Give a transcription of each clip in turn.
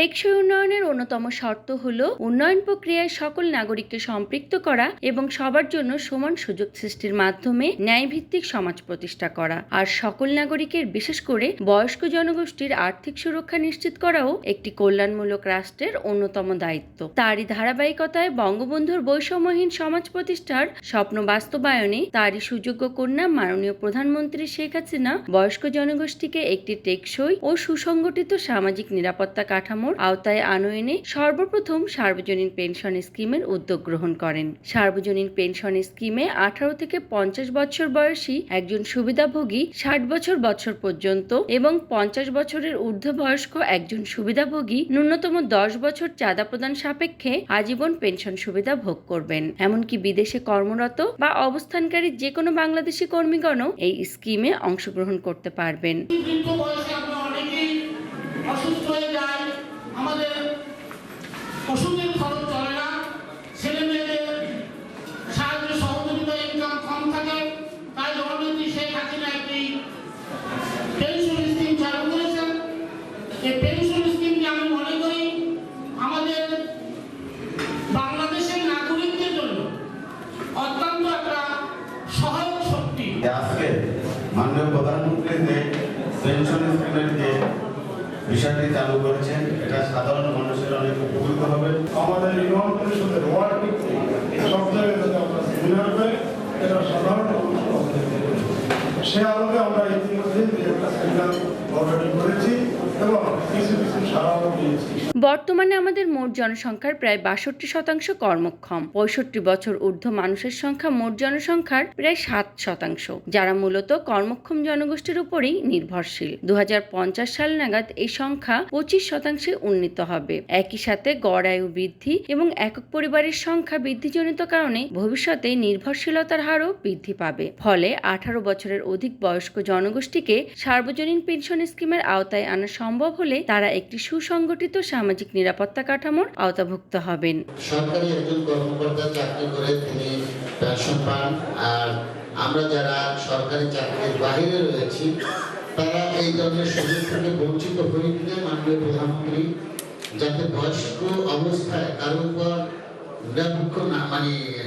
টেকসই উন্নয়নের অন্যতম শর্ত হল উন্নয়ন প্রক্রিয়ায় সকল নাগরিককে সম্পৃক্ত করা এবং সবার জন্য সমান সুযোগ সৃষ্টির মাধ্যমে ন্যায়ভিত্তিক সমাজ প্রতিষ্ঠা করা। আর সকল নাগরিকের, বিশেষ করে বয়স্ক জনগোষ্ঠীর আর্থিক সুরক্ষা নিশ্চিত করাও একটি কল্যাণমূলক রাষ্ট্রের অন্যতম দায়িত্ব। তারই ধারাবাহিকতায় বঙ্গবন্ধুর বৈষম্যহীন সমাজ প্রতিষ্ঠার স্বপ্ন বাস্তবায়নে তারই সুযোগ্য কন্যা মাননীয় প্রধানমন্ত্রী শেখ হাসিনা বয়স্ক জনগোষ্ঠীকে একটি টেকসই ও সুসংগঠিত সামাজিক নিরাপত্তা কাঠামোর আওতায় আনয়নে সর্বপ্রথম সার্বজনীন পেনশন স্কিমের উদ্যোগ গ্রহণ করেন। সার্বজনীন পেনশন স্কিমে 18 থেকে 50 বছর বয়সী একজন সুবিধাভোগী, 60 বছর পর্যন্ত এবং 50 বছরের ঊর্ধ্ববয়স্ক একজন সুবিধাভোগী ন্যূনতম 10 বছর চাঁদা প্রদান সাপেক্ষে আজীবন পেনশন সুবিধা ভোগ করবেন। এমনকি বিদেশে কর্মরত বা অবস্থানকারী যে কোনো বাংলাদেশি কর্মীগণও এই স্কিমে অংশগ্রহণ করতে পারবেন। অসুস্থ হয়ে যায়, আমাদের ওষুধের খরচ চলে না, ছেলে মেয়েদের সাহায্য সহযোগিতা ইনকাম কম থাকে, তাই জননেত্রী শেখ হাসিনা একটি পেনশন স্কিম চালু করেছেন। এই পেনশন স্কিমটি আমি মনে করি আমাদের বাংলাদেশের নাগরিকদের জন্য অত্যন্ত একটা সহায়ক শক্তি। আজকে মাননীয় প্রধানমন্ত্রী যে পেনশন স্কিমের যে বিষয়টি চালু করেছেন, এটা সাধারণ মানুষের অনেক উপকৃত হবে। আমাদের ইউনিয়ন পরিষদের ওয়ার্ড ভিত্তিক সব জায়গায় যদি আমরা সেমিনার করে এটা সাধারণ সে আলোকে আমরা ইতিমধ্যে একটা সেমিনার অলরেডি করেছি এবং কিছু সারাও দিয়েছি। বর্তমানে আমাদের মোট জনসংখ্যার প্রায় 62% কর্মক্ষম। 65 বছর ঊর্ধ্ব মানুষের সংখ্যা মোট জনসংখ্যার প্রায় 7%, যারা মূলত কর্মক্ষম জনগোষ্ঠীর উপরেই নির্ভরশীল। 2050 সাল নাগাদ এই সংখ্যা 25% উন্নীত হবে। একই সাথে গড় আয়ু বৃদ্ধি এবং একক পরিবারের সংখ্যা বৃদ্ধিজনিত কারণে ভবিষ্যতে নির্ভরশীলতার হারও বৃদ্ধি পাবে। ফলে 18 বছরের অধিক বয়স্ক জনগোষ্ঠীকে সার্বজনীন পেনশন স্কিমের আওতায় আনা সম্ভব হলে তারা একটি সুসংগঠিত সামাজিক নিরাপত্তা কাঠামোর আওতাভুক্ত হবেন। সরকারি একজন কর্মকর্তা চাকরি করে তিনি পেনশন পান, আর আমরা যারা সরকারি চাকরির বাইরে রয়েছি তারা এই ধরনের সুযোগ থেকে বঞ্চিত হয়ে গেলে মাননীয় প্রধানমন্ত্রী যাতে বয়স্ক অবস্থায় কারোর উপর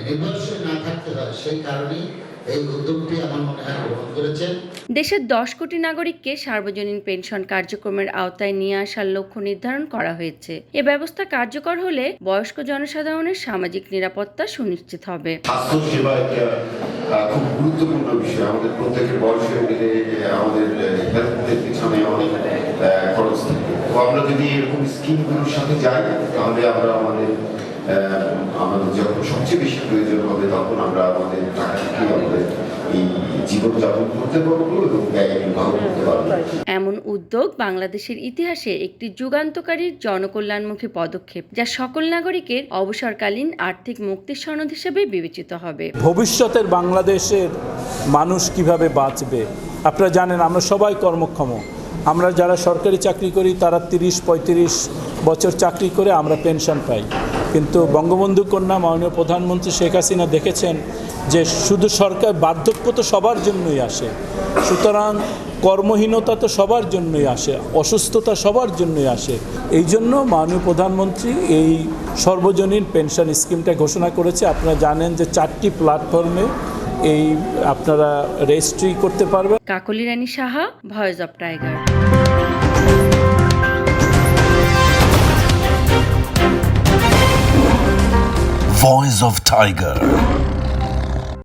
নির্ভরশীল না থাকতে হয়, সেই কারণেই এই উদ্যোগটি আমার মনে হয় গ্রহণ করেছেন। দেশের 10 কোটি নাগরিককে সার্বজনীন পেনশন কার্যক্রমের আওতায় নিয়ে আসার লক্ষ্য নির্ধারণ করা হয়েছে। এ ব্যবস্থা কার্যকর হলে বয়স্ক জনসাধারণের সামাজিক নিরাপত্তা সুনিশ্চিত হবে। স্বাস্থ্য সেবা একটা খুব গুরুত্বপূর্ণ বিষয়। আমাদের প্রত্যেকের বয়সের মিলে আমাদের হেলথের পিছনে অনেক খরচ থাকে। তো আমরা যদি এরকম স্কিমগুলোর সাথে যাই তাহলে আমরা আমাদের যখন সবচেয়ে বেশি প্রয়োজন হবে তখন আমরা আমাদের টাকা থেকে আমাদের এই জীবনযাপন করতে পারবো এবং ব্যয় নির্বাহ করতে পারবো। এমন উদ্যোগ বাংলাদেশের ইতিহাসে একটি যুগান্তকারী জনকল্যাণমুখী পদক্ষেপ, যা সকল নাগরিকের অবসরকালীন আর্থিক মুক্তির সনদ হিসেবে বিবেচিত হবে। ভবিষ্যতের বাংলাদেশের মানুষ কিভাবে বাঁচবে? আপনারা জানেন আমরা সবাই কর্মক্ষম। আমরা যারা সরকারি চাকরি করি তারা 30-35 বছর চাকরি করে আমরা পেনশন পাই, কিন্তু বঙ্গবন্ধু কন্যা মাননীয় প্রধানমন্ত্রী শেখ হাসিনা দেখেছেন যে শুধু সরকার বার্ধক্য তো সবার জন্যই আসে, সুতরাং কর্মহীনতা তো সবার জন্যই আসে, অসুস্থতা সবার জন্যই আসে। এই জন্য মাননীয় প্রধানমন্ত্রী এই সর্বজনীন পেনশন স্কিমটা ঘোষণা করেছে। আপনারা জানেন যে 4টি প্ল্যাটফর্মে এই আপনারা রেজিস্ট্রি করতে পারবেন। Kakoli Rani Saha, voice of Tiger. Voice of Tiger.